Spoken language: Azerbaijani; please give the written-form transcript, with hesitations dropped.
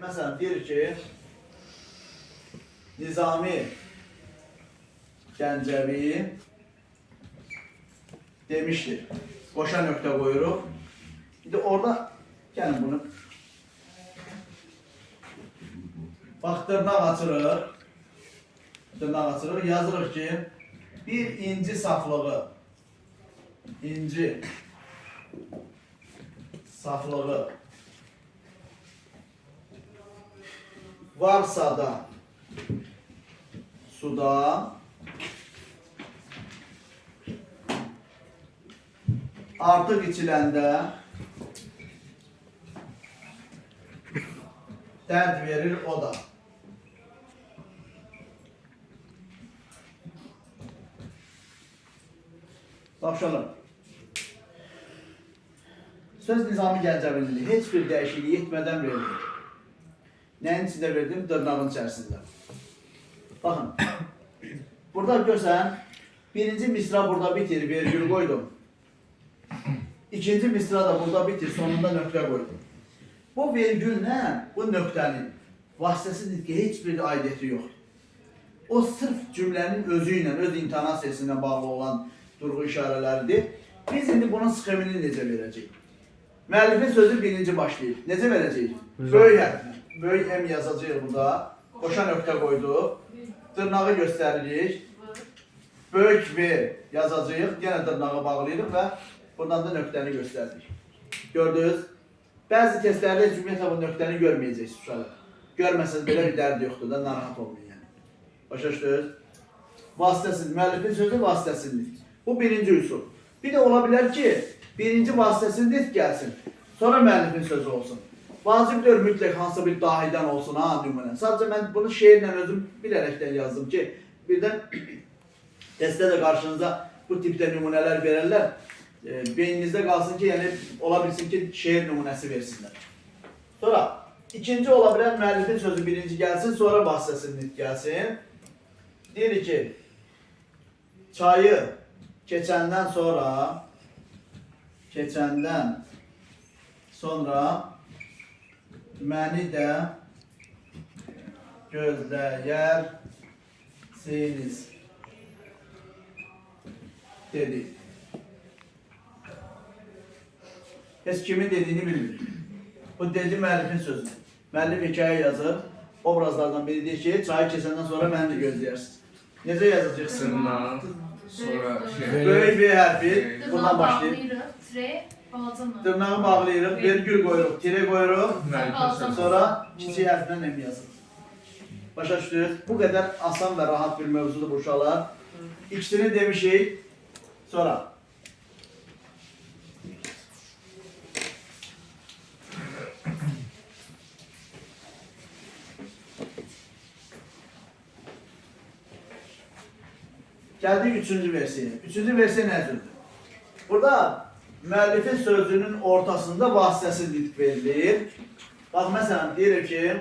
mesela deyir ki, Nizami Gəncəvi demiştir. Boşa nöqtə qoyuruq. İndi orada, gəlin bunu. Bax, dırnaq açırıq. Dırnaq açırıq. Yazırıq ki, bir inci saflığı. İnci saflığı varsa da suda artıq içiləndə dərd verir o da. Başlayalım. Söz Nizami Gəncəvilidir. Heç bir dəyişikliyi etmədən verilir. Nəyin içində verdim? Dırnağın içərisində. Baxın. Burada görsən, birinci misra burada bitir, vergül qoydum. İkinci misra da burada bitir, sonunda nöqtə qoydum. Bu vergüllə, bu nöqtənin vasitəsi nitqi heç bir aidiyyəti yoxdur. O sırf cümlənin özü ilə, öz intonasiyası ilə bağlı olan durğu işarələridir. Biz indi bunun sxemini necə verəcəyik? Müəllifin sözü birinci başlayır. Necə verəcəyik? Böyük hərflə. Böyük M yazacağıq burada. Boşa nöqtə qoyduq. Dırnağı göstəririk. Böyük V yazacağıq. Yenə dırnağı bağlayırıq və buradan da nöqtəni göstəririk. Gördünüz? Bəzi testlərdə ümumiyyətlə bu nöqtəni görməyəcəksiniz uşaqlar. Görməsəniz belə bir dərd yoxdur da, narahat olmayın yəni. Başa düşdünüz? Vasitəsiz, müəllifin sözü vasitəsizlik. Bu birinci üsul. Bir də ola bilər ki, birinci vasitəsizlik gəlsin, sonra müəllifin sözü olsun. Vacib deyil, mütləq hansısa bir dahidən olsun, ha, nümunə. Sadəcə mən bunu şeirlə özüm bilərəkdən yazdım ki, birdən testdə də qarşınıza bu tipdə nümunələr verərlər. Beyninizdə qalsın ki, yəni ola bilsin ki, şeir nümunəsi versinlər. Sonra, ikinci ola bilər, müəllifin sözü birinci gəlsin, sonra vasitəsizlik gəlsin. Deyir ki, çayı keçəndən sonra məni də gözləyərsiniz dedi. Heç kimin dediyini bilmir. Bu dedi müəllifin sözü. Müəllif hekayə yazır. Obrazlardan biri deyir ki, çayı keçəndən sonra məni də gözləyirsiniz. Necə yazacaqsın? Sonra Böyük bir hərfi buradan başlayıb. Dırnağı bağlayırıq, vergül qoyuruq, tire qoyuruq. Sonra kiçik hərflə M yazırıq. Başa düşdünüz? Bu qədər asan və rahat bir mövzudur bu uşaqlar. İkisini demişik. Sonra. Gəldik üçüncü versiyaya. Üçüncü versiya nədir? Burada müəllifin sözünün ortasında vasitəsizlik verilir. Bax, məsələn, deyir ki,